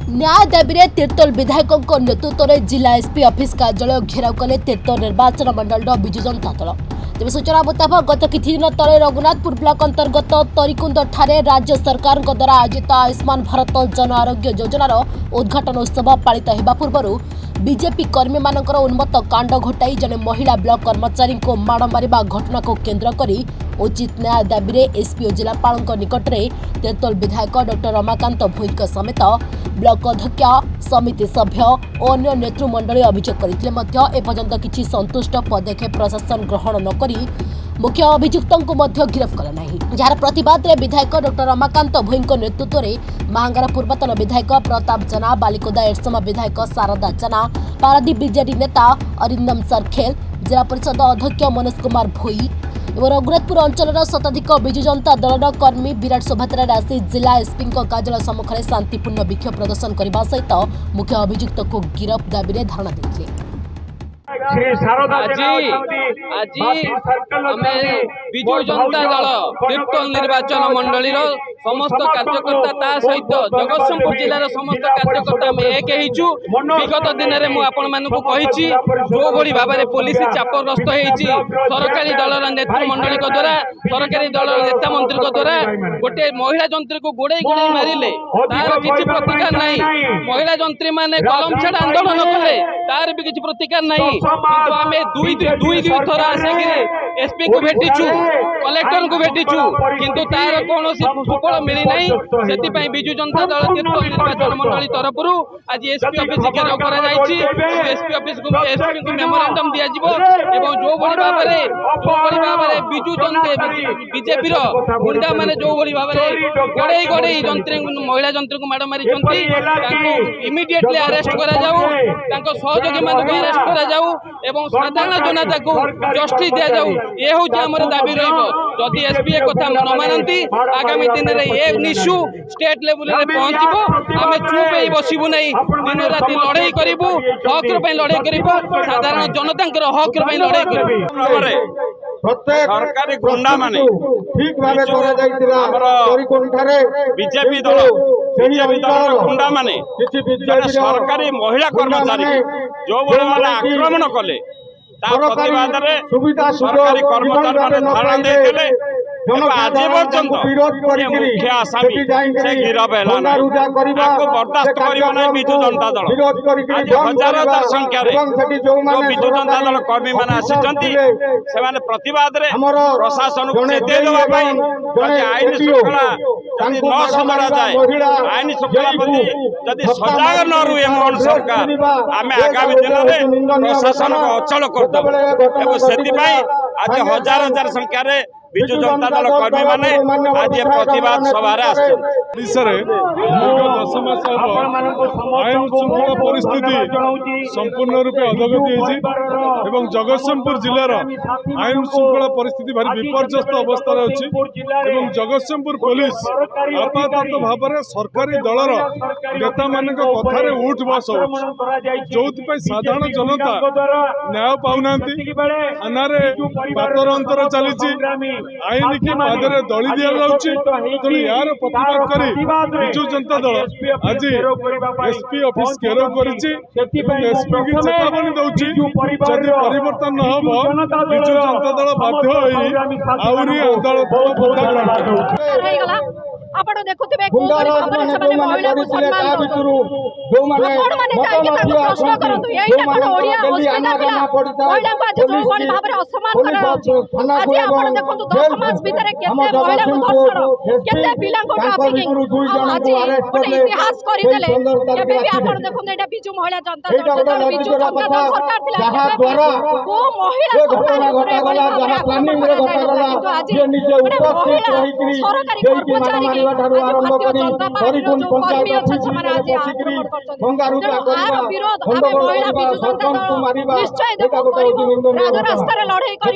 न्याय दाबी में तीर्तोल विधायकों नेतृत्व में जिला एसपी ऑफिस कार्यालय घेराव कले तीर्तोल निर्वाचन मंडल विजु जनता दल। तेज सूचना मुताबक गत किछि दिन तले रघुनाथपुर ब्लॉक अंतर्गत तरीकुंद ठारे राज्य सरकार द्वारा आयोजित आयुष्मान भारत जन आरोग्य योजनार उद्घाटन उत्सव पालित होगा पूर्व बीजेपी कर्मी मानकर उन्मत्त कांड घटाई जने महिला ब्लॉक कर्मचारी को माड़ मारिबा घटना को केन्द्र करी उचित न्याय दाबी में एसपी और जिलापाल निकट में तीर्तोल विधायक डॉक्टर रमाकांत भोईक समेत ब्लॉक अध्यक्ष समिति सभ्य और अन्य नेतृमंडली अभियोग करते एपर्यंत किसी संतुष्ट पदक्षेप प्रशासन ग्रहण न करी मुख्य अभियुक्तों को गिरफ कला नहीं। जार प्रतिवाद में विधायक डॉक्टर रमाकांत भोईक नेतृत्व में महांगार पूर्वतन विधायक प्रताप जना, बालिकोदा एरसमा विधायक शारदा जना, पारादीप बीजेडी नेता अरिंदम सरखेल, जिला परिषद अध्यक्ष मनोज कुमार भोई और रघुनाथपुर अंचल शताधिक विजु जनता दल कर्मी विराट शोभायात्रा आसी जिला एसपी कार्यालय सम्मुखें शांतिपूर्ण विक्षोभ प्रदर्शन करने सहित मुख्य अभियुक्त को गिरफ दाबी में धारणा देते। विजु जनता दल तीर्तोल निर्वाचन मंडल समस्त कार्यकर्ता सहित जगतसिंहपुर जिलार समस्त कार्यकर्ता एक विगत दिन में मुझे जो भाई भाव में पुलिस चापग्रस्त होती सरकारी दल नेतृमंडली द्वारा सरकारी दल नेता मंत्री द्वारा गोटे महिला जंत्री को गोड़े गोड़े मारे तार किसी प्रतिकार नहीं। महिला जंत्री मैंने कलम छाड़ आंदोलन कले तार भी किसी प्रतिकार नहीं। आम दुई थर आसिक एसपी को भेटीचु कलेक्टर को भेटीचु किंतु तार कौन सुफल मिलना से विजु जनता दल तीर्तोल निर्वाचन मंडली तरफ आज एसपी ऑफिस घेराव कर एसपी ऑफिस को एसपी को मेमोरांडम दिया जो भाव में विजु जनता बीजेपी गुंडा मैंने जो भाव में गड़े गड़े जंत्री महिला जंत्री को माड़ मारी इमिडिएटली अरेस्ट कर सहयोगी मान अरेस्ट कर साधारण जनता को जस्टिस दि जाऊ ये हूँ आम दाबी रही एसपी कथा न मानती आगामी दिन में ये इश्यू स्टेट लेवल में पहुंचब आम चुप ही बसबू नहीं दिन राति लड़ाई करूँ हक लड़ाई करूँ साधारण जनता हक लड़ाई करूँ सरकारी गुंडा माने ठीक बीजेपी दल गुंडा माने सरकारी महिला कर्मचारी जो भाई आक्रमण कले प्रतिवाद सरकारी कर्मचारी मैंने धारणा देते आज पर्यंत मुख्य आसामी से गिरफ है बर्दास्त करना विजु जनता दल आज हजार हजार संख्यार जो विजु जनता दल कर्मी मैंने आसी प्रतिवाद प्रशासन को चेताई देवाई आईन श्रृंखला न संभाला जाए आईन श्रृंखला प्रति सजग न रुए मोहन सरकार आम आगामी दिन में प्रशासन को अचल करदेव से आज हजार हजार संख्यार विजु जनता दल कर्मी माने आज प्रतिवाद सभार आईन श्रृंखला परिस्थिति संपूर्ण रूपे अधोगति होती जगतसिंहपुर जिलार आईन श्रृंखला परिस्थिति भारी विपर्यस्त अवस्था अच्छी जगतसिंहपुर पुलिस आपातत भाव में सरकारी दलर नेता मान कथार उठ बस जो साधारण जनता न्याय पाऊना थाना बातर अंतर चली आईन की पादरे दली दि जाऊँ यार प्रतिवाद कर विजु जनता दल आज एसपी ऑफिस घेराव कर एसपी की चेतावनी दौची जदि परिवर्तन न हो विजु जनता दल बाध्य आहरी आंदोलन आपण देखुथिबे को भाबरे महिला को सम्मान करथु आपण माने जाके प्रश्न करथु एटा कोन ओडिया हॉस्पिटल महिला को आज जो कोन भाबरे असम्मान कराउछि आज आपण देखंतु 10 मास भीतर केते महिला को दर्शन केते पिला को ट्रैफिकिंग आज कोन इतिहास करि देले केबे भी आपण देखंतु एटा बिजु महिला जनता दल बिजु जनता दल सरकार थिला जहा द्वारा को महिला घटना घटा गला जहा प्लानिंग रे घटा गला जे निजे उपस्थित रही सरकारी कर्मचारी आरंभ करी पंचायत ऑफिस लड़ाई कर